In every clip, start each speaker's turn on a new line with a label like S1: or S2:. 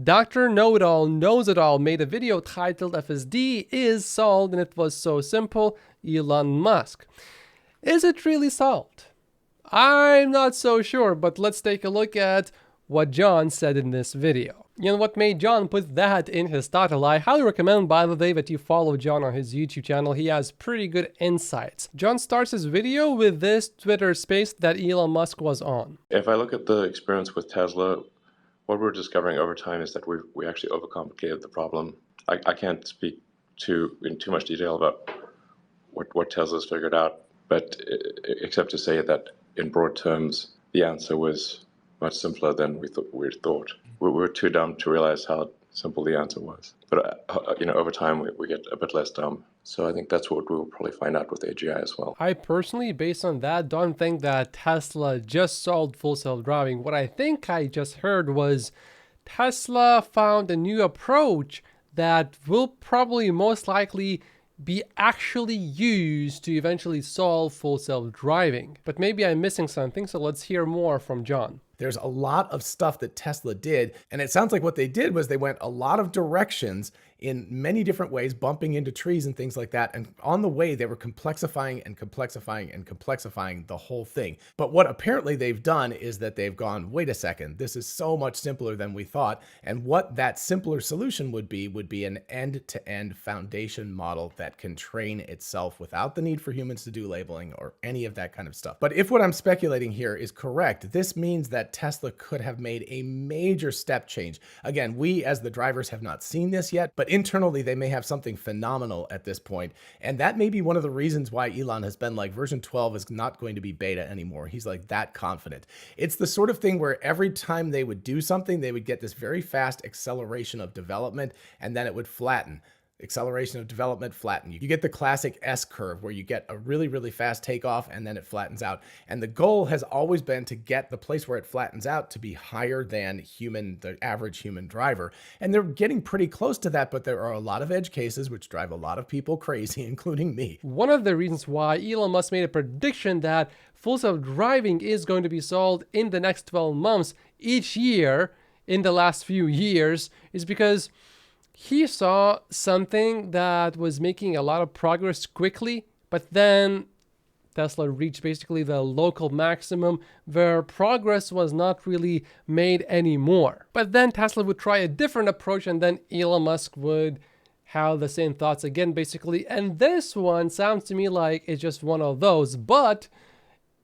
S1: Dr. Know-It-All Knows It All made a video titled FSD is solved, and it was so simple, Elon Musk. Is it really solved? I'm not so sure, but let's take a look at what John said in this video. And what made John put that in his title. I highly recommend, by the way, that you follow John on his YouTube channel. He has pretty good insights. John starts his video with this Twitter space that Elon Musk was on.
S2: If I look at the experience with Tesla, what we're discovering over time is that we actually overcomplicated the problem. I can't speak in too much detail about what Tesla's figured out, but except to say that in broad terms, the answer was much simpler than we thought. We were too dumb to realize how simple the answer was. But over time, we get a bit less dumb. So I think that's what we'll probably find out with AGI as well.
S1: I personally, based on that, don't think that Tesla just solved full self-driving. What I think I just heard was Tesla found a new approach that will probably most likely be actually used to eventually solve full self-driving. But maybe I'm missing something, so let's hear more from John.
S3: There's a lot of stuff that Tesla did, and it sounds like what they did was they went a lot of directions in many different ways, bumping into trees and things like that. And on the way, they were complexifying and complexifying and complexifying the whole thing. But what apparently they've done is that they've gone, wait a second, this is so much simpler than we thought. And what that simpler solution would be an end-to-end foundation model that can train itself without the need for humans to do labeling or any of that kind of stuff. But if what I'm speculating here is correct, this means that Tesla could have made a major step change. Again, we as the drivers have not seen this yet, but internally they may have something phenomenal at this point. And that may be one of the reasons why Elon has been like, version 12 is not going to be beta anymore. He's like that confident. It's the sort of thing where every time they would do something, they would get this very fast acceleration of development, and then it would flatten. Acceleration of development, flatten. You get the classic S curve where you get a really, really fast takeoff and then it flattens out. And the goal has always been to get the place where it flattens out to be higher than the average human driver. And they're getting pretty close to that, but there are a lot of edge cases which drive a lot of people crazy, including me.
S1: One of the reasons why Elon Musk made a prediction that full self-driving is going to be solved in the next 12 months each year in the last few years is because he saw something that was making a lot of progress quickly, but then Tesla reached basically the local maximum where progress was not really made anymore. But then Tesla would try a different approach, and then Elon Musk would have the same thoughts again, basically. And this one sounds to me like it's just one of those, but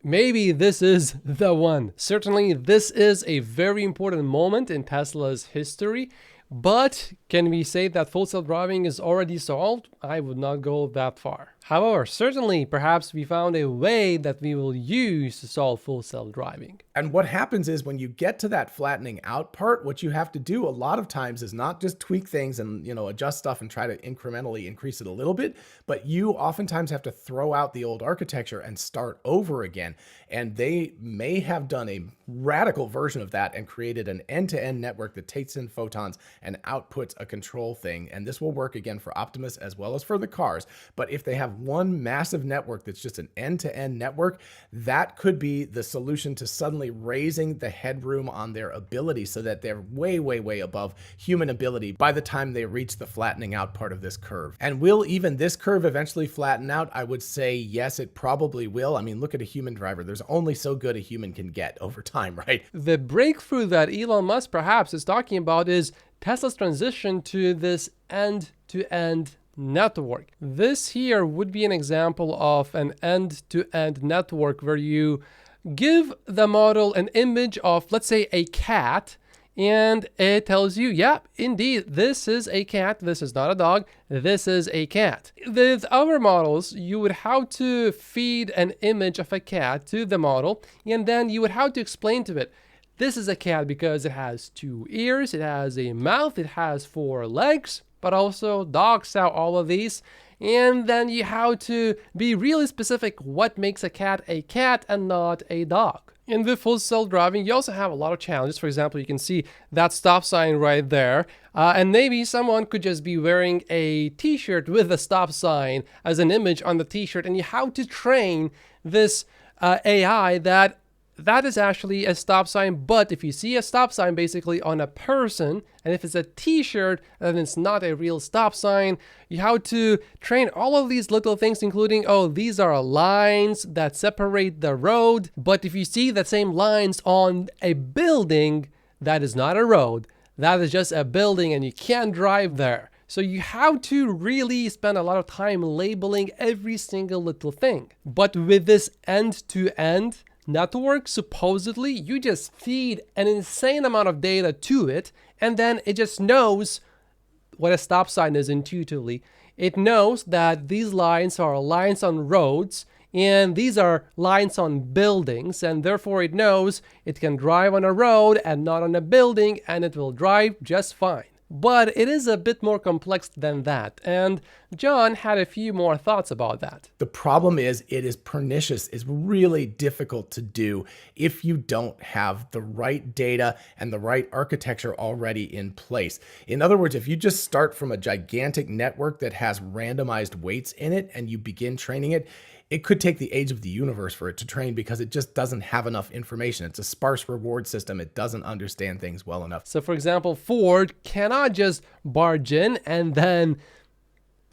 S1: maybe this is the one. Certainly, this is a very important moment in Tesla's history. But can we say that full self-driving is already solved? I would not go that far. However, certainly, perhaps we found a way that we will use to solve full self-driving.
S3: And what happens is when you get to that flattening out part, what you have to do a lot of times is not just tweak things and, adjust stuff and try to incrementally increase it a little bit, but you oftentimes have to throw out the old architecture and start over again. And they may have done a radical version of that and created an end-to-end network that takes in photons and outputs a control thing. And this will work again for Optimus as well as for the cars. But if they have one massive network that's just an end-to-end network, that could be the solution to suddenly raising the headroom on their ability so that they're way, way, way above human ability by the time they reach the flattening out part of this curve. And will even this curve eventually flatten out? I would say yes, it probably will. I mean, look at a human driver. There's only so good a human can get over time, right?
S1: The breakthrough that Elon Musk perhaps is talking about is Tesla's transition to this end-to-end network. This here would be an example of an end-to-end network where you give the model an image of, let's say, a cat, and it tells you, yeah, indeed, this is a cat. This is not a dog. This is a cat. With other models, you would have to feed an image of a cat to the model, and then you would have to explain to it, this is a cat because it has 2 ears, it has a mouth, it has 4 legs, but also dogs have all of these. And then you have to be really specific what makes a cat and not a dog. In the full self-driving, you also have a lot of challenges. For example, you can see that stop sign right there. And maybe someone could just be wearing a t-shirt with a stop sign as an image on the t-shirt. And you have to train this AI that that is actually a stop sign. But if you see a stop sign basically on a person, and if it's a t-shirt, then it's not a real stop sign. You have to train all of these little things, including, oh, these are lines that separate the road. But if you see the same lines on a building, that is not a road. That is just a building and you can't drive there. So you have to really spend a lot of time labeling every single little thing. But with this end-to-end network, supposedly, you just feed an insane amount of data to it, and then it just knows what a stop sign is intuitively. It knows that these lines are lines on roads, and these are lines on buildings, and therefore it knows it can drive on a road and not on a building, and it will drive just fine. But it is a bit more complex than that, and John had a few more thoughts about that.
S3: The problem is it is pernicious. It's really difficult to do if you don't have the right data and the right architecture already in place. In other words, if you just start from a gigantic network that has randomized weights in it and you begin training it, it could take the age of the universe for it to train because it just doesn't have enough information. It's a sparse reward system. It doesn't understand things well enough.
S1: So for example, Ford cannot just barge in and then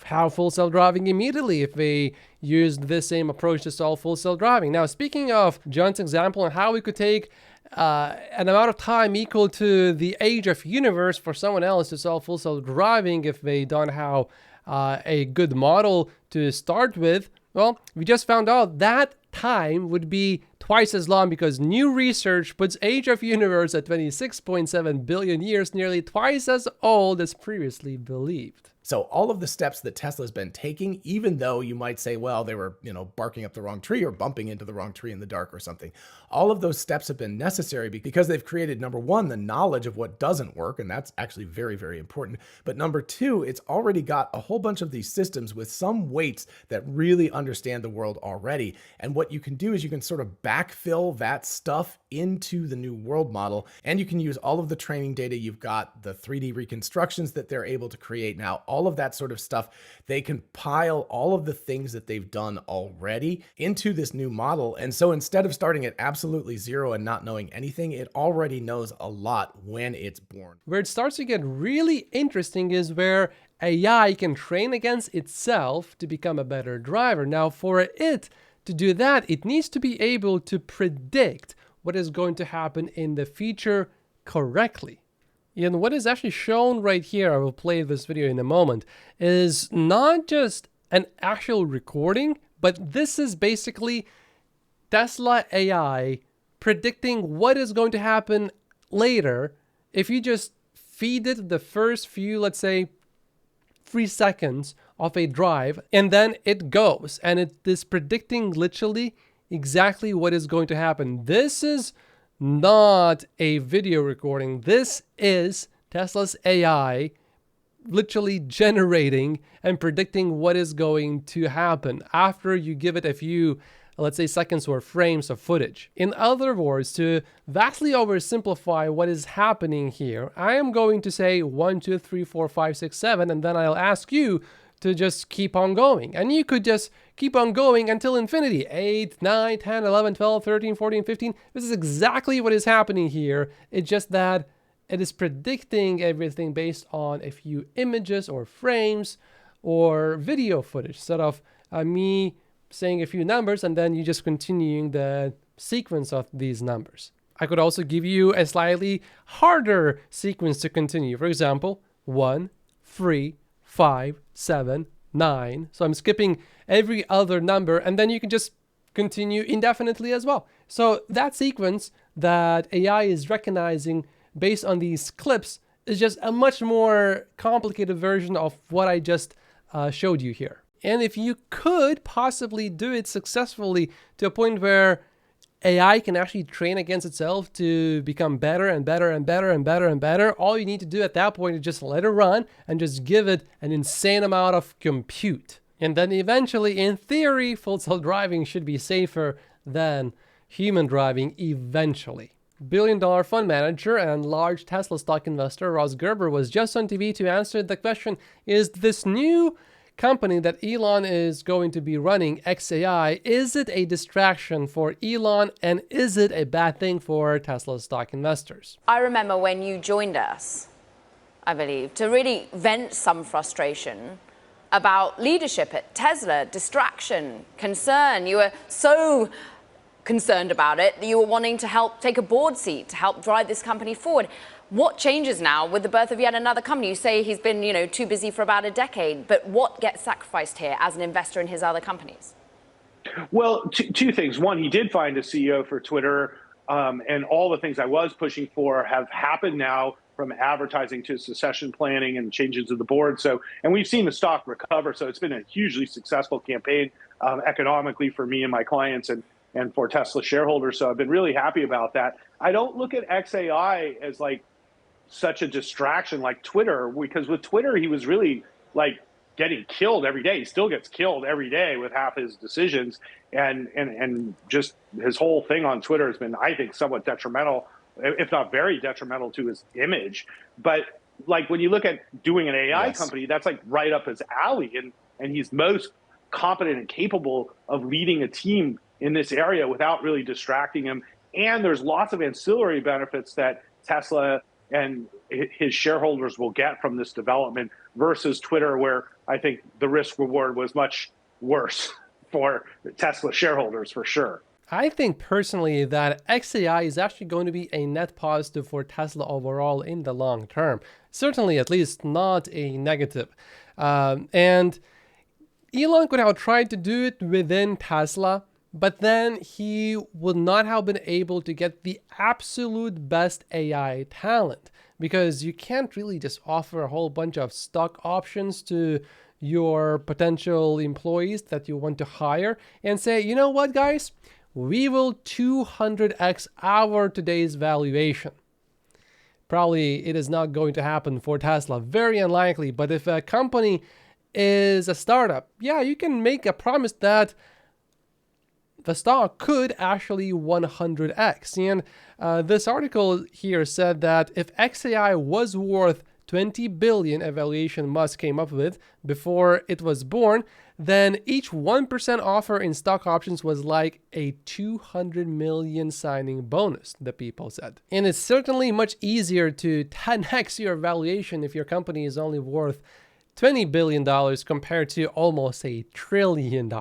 S1: have full self-driving immediately if they used this same approach to solve full self-driving. Now, speaking of John's example and how we could take an amount of time equal to the age of universe for someone else to solve full self-driving if they don't have a good model to start with, well, we just found out that time would be twice as long because new research puts age of universe at 26.7 billion years, nearly twice as old as previously believed.
S3: So all of the steps that Tesla's been taking, even though you might say, well, they were, barking up the wrong tree or bumping into the wrong tree in the dark or something. All of those steps have been necessary because they've created, number one, the knowledge of what doesn't work. And that's actually very, very important. But number two, it's already got a whole bunch of these systems with some weights that really understand the world already. And what you can do is you can sort of backfill that stuff into the new world model. And you can use all of the training data you've got, the 3D reconstructions that they're able to create now, all of that sort of stuff. They can pile all of the things that they've done already into this new model. And so instead of starting at absolutely zero and not knowing anything, it already knows a lot when it's born.
S1: Where it starts to get really interesting is where AI can train against itself to become a better driver. Now, for it to do that, it needs to be able to predict what is going to happen in the future correctly. And what is actually shown right here, I will play this video in a moment, is not just an actual recording, but this is basically Tesla AI predicting what is going to happen later if you just feed it the first few, let's say, 3 seconds of a drive, and then it goes, and it is predicting literally exactly what is going to happen. This is not a video recording. This is Tesla's AI literally generating and predicting what is going to happen after you give it a few, let's say, seconds or frames of footage. In other words, to vastly oversimplify what is happening here, I am going to say 1, 2, 3, 4, 5, 6, 7, and then I'll ask you to just keep on going. And you could just keep on going until infinity. 8, 9, 10, 11, 12, 13, 14, 15. This is exactly what is happening here. It's just that it is predicting everything based on a few images or frames or video footage, instead of me saying a few numbers and then you just continuing the sequence of these numbers. I could also give you a slightly harder sequence to continue. For example, 1, 3, 5, 7, 9. So I'm skipping every other number, and then you can just continue indefinitely as well. So that sequence that AI is recognizing based on these clips is just a much more complicated version of what I just showed you here. And if you could possibly do it successfully to a point where AI can actually train against itself to become better and better and better and better and better, all you need to do at that point is just let it run and just give it an insane amount of compute. And then eventually, in theory, full self-driving should be safer than human driving eventually. Billion-dollar fund manager and large Tesla stock investor Ross Gerber was just on TV to answer the question, is this new company that Elon is going to be running, xAI, is it a distraction for Elon, and is it a bad thing for Tesla stock investors?
S4: I remember when you joined us, I believe, to really vent some frustration about leadership at Tesla, distraction, concern. You were so concerned about it that you were wanting to help take a board seat to help drive this company forward. What changes now with the birth of yet another company? You say he's been, too busy for about a decade, but what gets sacrificed here as an investor in his other companies?
S5: Well, two things. One, he did find a CEO for Twitter, and all the things I was pushing for have happened now, from advertising to succession planning and changes to the board. And we've seen the stock recover. So it's been a hugely successful campaign economically for me and my clients and for Tesla shareholders. So I've been really happy about that. I don't look at xAI as like such a distraction like Twitter, because with Twitter, he was really like getting killed every day. He still gets killed every day with half his decisions. And just his whole thing on Twitter has been, I think, somewhat detrimental, if not very detrimental, to his image. But like when you look at doing an AI company, that's like right up his alley. And he's most competent and capable of leading a team in this area without really distracting him. And there's lots of ancillary benefits that Tesla and his shareholders will get from this development versus Twitter, where I think the risk reward was much worse for Tesla shareholders, for sure.
S1: I think personally that xAI is actually going to be a net positive for Tesla overall in the long term. Certainly, at least not a negative. And Elon could have tried to do it within Tesla, but then he would not have been able to get the absolute best AI talent, because you can't really just offer a whole bunch of stock options to your potential employees that you want to hire and say, you know what, guys, we will 200x our today's valuation. Probably it is not going to happen for Tesla, very unlikely. But if a company is a startup, yeah, you can make a promise that the stock could actually 100x. And this article here said that if xAI was worth 20 billion, a valuation Musk came up with before it was born, then each 1% offer in stock options was like a 200 million signing bonus, the people said. And it's certainly much easier to 10x your valuation if your company is only worth $20 billion compared to almost $1 trillion,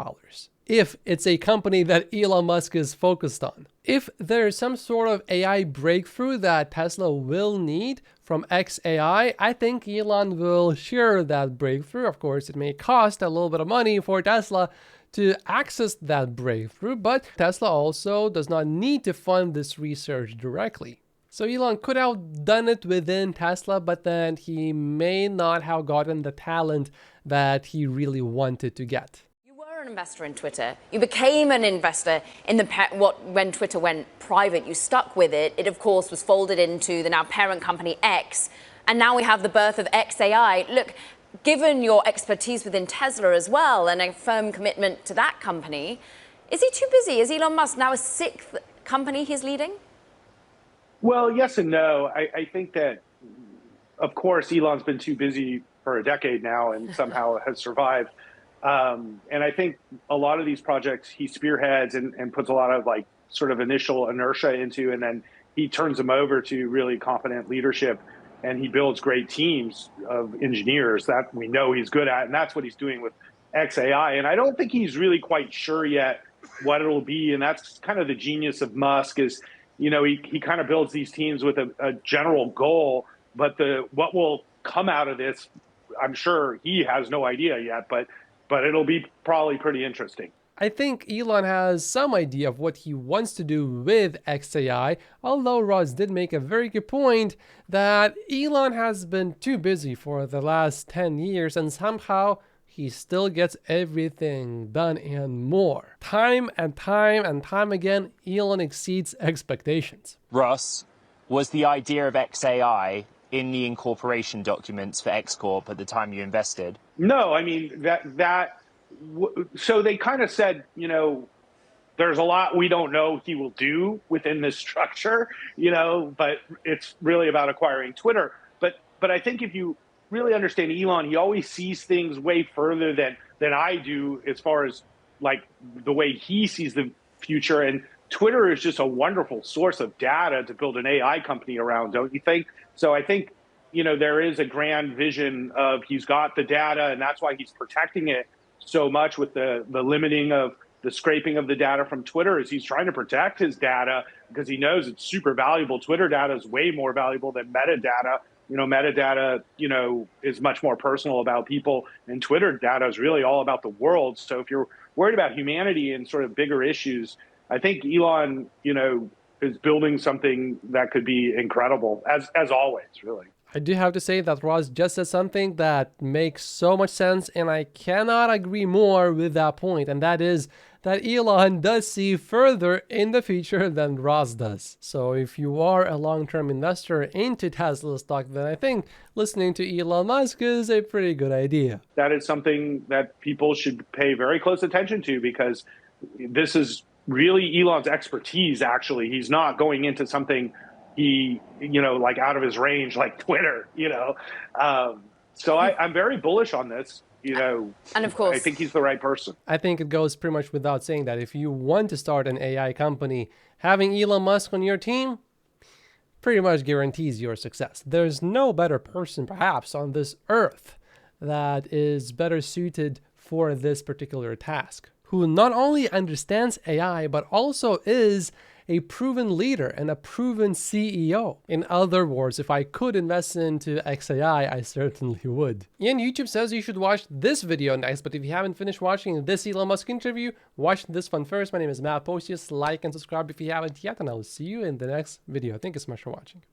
S1: if it's a company that Elon Musk is focused on. If there's some sort of AI breakthrough that Tesla will need from xAI, I think Elon will share that breakthrough. Of course, it may cost a little bit of money for Tesla to access that breakthrough, but Tesla also does not need to fund this research directly. So Elon could have done it within Tesla, but then he may not have gotten the talent that he really wanted to get.
S4: An investor in Twitter. You became an investor in when Twitter went private. You stuck with it. It, of course, was folded into the now parent company X. And now we have the birth of xAI. Look, given your expertise within Tesla as well and a firm commitment to that company, is he too busy? Is Elon Musk now a sixth company he's leading?
S5: Well, yes and no. I think that, of course, Elon's been too busy for a decade now and somehow has survived. And I think a lot of these projects he spearheads and puts a lot of like sort of initial inertia into, and then he turns them over to really competent leadership, and he builds great teams of engineers that we know he's good at. And that's what he's doing with xAI. And I don't think he's really quite sure yet what it'll be. And that's kind of the genius of Musk is, he kind of builds these teams with a general goal, but what will come out of this, I'm sure he has no idea yet, but it'll be probably pretty interesting.
S1: I think Elon has some idea of what he wants to do with xAI, although Ross did make a very good point that Elon has been too busy for the last 10 years and somehow he still gets everything done and more. Time and time again, Elon exceeds expectations.
S6: Ross, was the idea of xAI in the incorporation documents for X Corp at the time you invested?
S5: No, I mean, so they kind of said, there's a lot we don't know he will do within this structure, but it's really about acquiring Twitter. But I think if you really understand Elon. He always sees things way further than I do as far as like the way he sees the future. And Twitter is just a wonderful source of data to build an AI company around, don't you think? So I think, there is a grand vision of he's got the data, and that's why he's protecting it so much with the limiting of the scraping of the data from Twitter. Is he's trying to protect his data because he knows it's super valuable. Twitter data is way more valuable than metadata. Metadata, is much more personal about people, and Twitter data is really all about the world. So if you're worried about humanity and sort of bigger issues, I think Elon, is building something that could be incredible, as always, really.
S1: I do have to say that Ross just said something that makes so much sense, and I cannot agree more with that point, and that is that Elon does see further in the future than Ross does. So if you are a long-term investor into Tesla stock, then I think listening to Elon Musk is a pretty good idea.
S5: That is something that people should pay very close attention to, because this is really Elon's expertise, actually. He's not going into something like out of his range, like Twitter, So I'm very bullish on this,
S4: And of course,
S5: I think he's the right person.
S1: I think it goes pretty much without saying that if you want to start an AI company, having Elon Musk on your team pretty much guarantees your success. There's no better person, perhaps, on this earth that is better suited for this particular task, who not only understands AI, but also is a proven leader and a proven CEO. In other words, if I could invest into XAI, I certainly would. And YouTube says you should watch this video next, but if you haven't finished watching this Elon Musk interview, watch this one first. My name is Matt Postius. Like and subscribe if you haven't yet, and I'll see you in the next video. Thank you so much for watching.